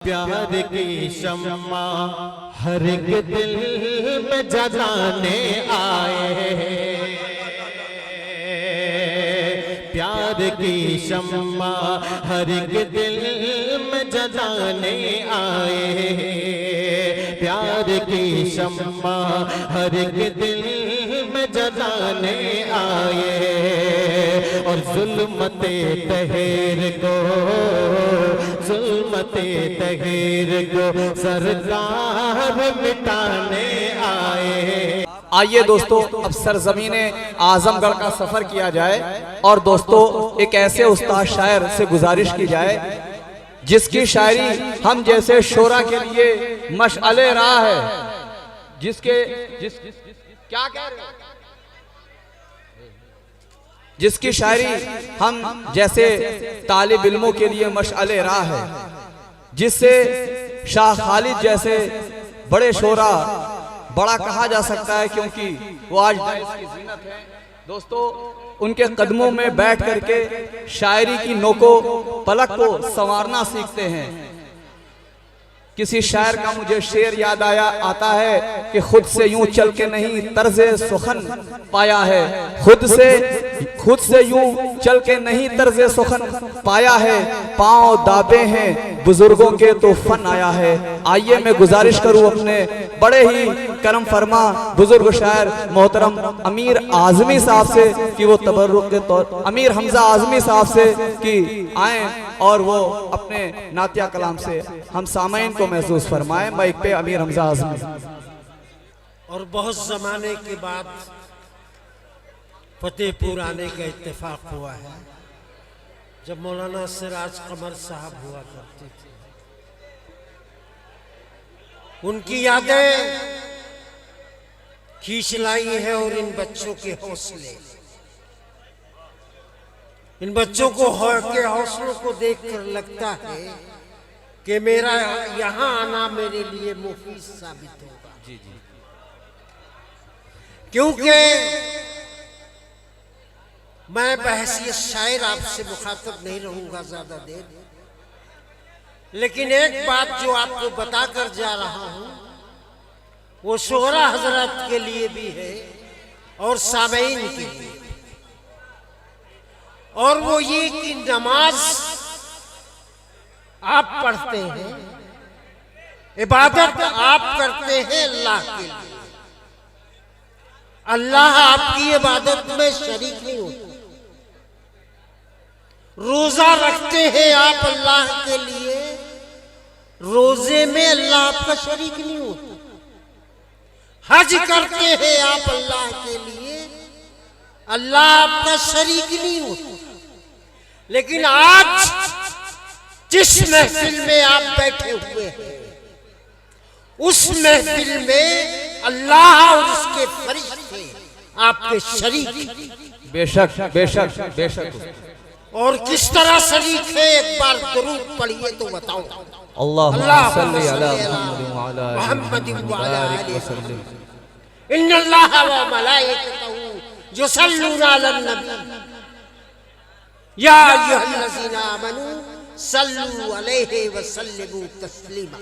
प्यार की शम्मा हर एक दिल में जलाने आए, प्यार की शम्मा हर एक दिल में जलाने आए, प्यार की शम्मा हर एक दिल में जलाने आए। और जुल्मते तहरीर को, जुल्मते तहरीर को सरकार मिटाने आए। आइए दोस्तों, अब सरजमीने आजमगढ़ का सफर किया जाए और दोस्तों एक ऐसे उस्ताद शायर से गुजारिश की जाए जिसकी शायरी हम जैसे शोरा के लिए मशअले राह है, क्या कह रहे हो, जिसकी शायरी हम जैसे तालिब इल्मों के लिए मशअले राह है, जिससे शाह खालिद जैसे बड़े शोरा बड़ा कहा जा सकता है, क्योंकि वो आज की जीनत है। दोस्तों उनके कदमों में बैठ करके शायरी की नोको पलक को संवारना सीखते हैं। किसी शायर का मुझे शेर याद आता है कि खुद से यूं चल के नहीं तर्ज़े सुखन पाया है, खुद से यूं चल के नहीं तर्ज़े सुखन पाया है, पांव दाबे हैं बुजुर्गों के तो फन आया है। आइए मैं गुजारिश करूं अपने बड़े ही करम फरमा बुजुर्ग शायर मोहतरम अमीर आजमी साहब से कि वो तबर्रुक के तौर अमीर हमजा आजमी साहब से कि आए और वो अपने नातिया कलाम से हम सामईन को महसूस फरमाएं। माइक पे अमीर हमजा आजमी। और बहुत जमाने के बाद फतेहपुर आने का इत्तेफाक हुआ है, जब मौलाना सिराज कमर साहब हुआ करते थे। उनकी यादें खींच लाई है और इन बच्चों के हौसले, इन बच्चों को के हौसलों को देखकर लगता है कि मेरा यहाँ आना मेरे लिए मुफीद साबित होगा। जी जी, क्योंकि मैं बहैसियत शायर आपसे मुखातब नहीं रहूंगा ज्यादा देर, लेकिन एक बात जो आपको बताकर जा रहा हूं वो शोहरा हजरत के लिए भी है और सामईन के लिए, और वो ये कि नमाज आप पढ़ते हैं, इबादत आप करते हैं अल्लाह के लिए, अल्लाह आपकी इबादत में शरीक नहीं होता। रोजा रखते हैं आप अल्लाह के लिए, रोजे में अल्लाह आपका शरीक नहीं होता। हज करते हैं आप अल्लाह के लिए, अल्लाह आपका शरीक नहीं होता। लेकिन आज जिस महफिल में आप बैठे हुए हैं, उस महफिल में अल्लाह और उसके फरिश्ते आपके शरीक। बेशक बेशक बेशक। और किस तरह शरीक है, एक बार दुरूद पढ़िए तो बताओ। अल्लाह सल्ली अला मुहम्मद व अला आलिहि वसल्लम। इन्नल्लाह व मलाइकतहु युसल्लूना अलन नबी या अय्युहल्लज़ीना आमनू सल्लू अलैहि व सल्लिमू तस्लीमा।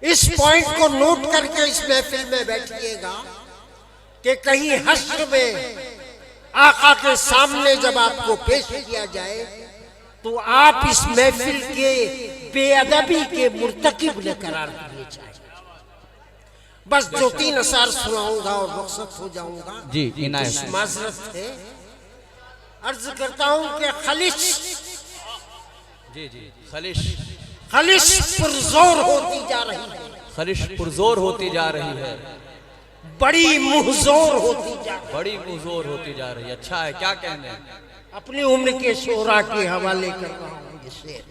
इस पॉइंट को नोट करके इस महफिल में बैठिएगा कि कहीं हश्र में आका के सामने जब आपको पेश किया जाए तो आप इस महफिल के बेअदबी के मुर्तकिब न करार दिए जाए। बस दो तीन असार सुनाऊंगा और रुखसत हो जाऊंगा। जी इनायत, माजरत है। अर्ज करता हूं कि खलिश, जी जी, खलिश खलिश पुरजोर होती जा रही है, खलिश पुरजोर होती जा रही है, बड़ी मुहजोर होती बड़ी मुहजोर होती जा रही है। अच्छा है, क्या कहने हैं? अपनी उम्र के शोहरा के हवाले कर रहा हूं ये शेर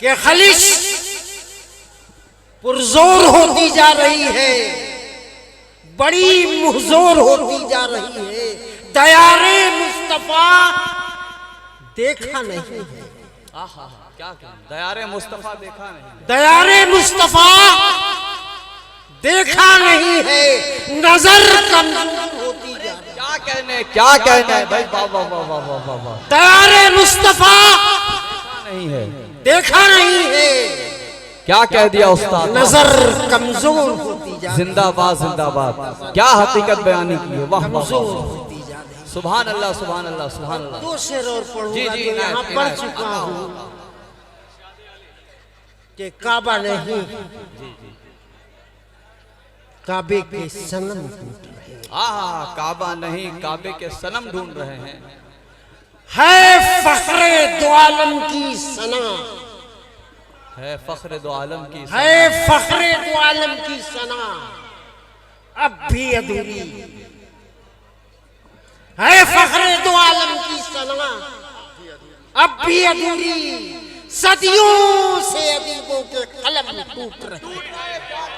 कि खलिश पुरजोर होती जा रही है, बड़ी मुहजोर होती जा रही है, दयारे मुस्तफा देखा नहीं है। आहा, क्या कहने, दयारे मुस्तफा देखा नहीं, दयारे मुस्तफा देखा नहीं है, नजर कमजोर होती जा रही है। क्या कहने भाई, वाह वाह वाह वाह वाह वाह। दयारे मुस्तफा नहीं है, देखा नहीं है, क्या कह दिया उस्ताद, नजर कमजोर होती जा रही है, जिंदाबाद जिंदाबाद, क्या हकीकत बयानी की है, वाह वाह कमजोर वाह, होती जा रही है। सुभान अल्लाह सुभान अल्लाह सुभान अल्लाह। दो शेर और पढ़ूंगा जी, जो जी, यहाँ इनायत, पढ़ इनायत, चुका अल्लाह, हूँ कि काबा नहीं, काबे के सनम टूट रहे हैं। काबा नहीं काबे के सनम ढूंढ रहे हैं। है फख्रे दो आलम की सना, है फख्र दो आलम की सना, है फख्रे दो आलम की सना अब भी अधूरी, है फख्रे दो आलम की सना अब भी अधूरी, सदियों से अदीबों के कलम टूट रहे हैं।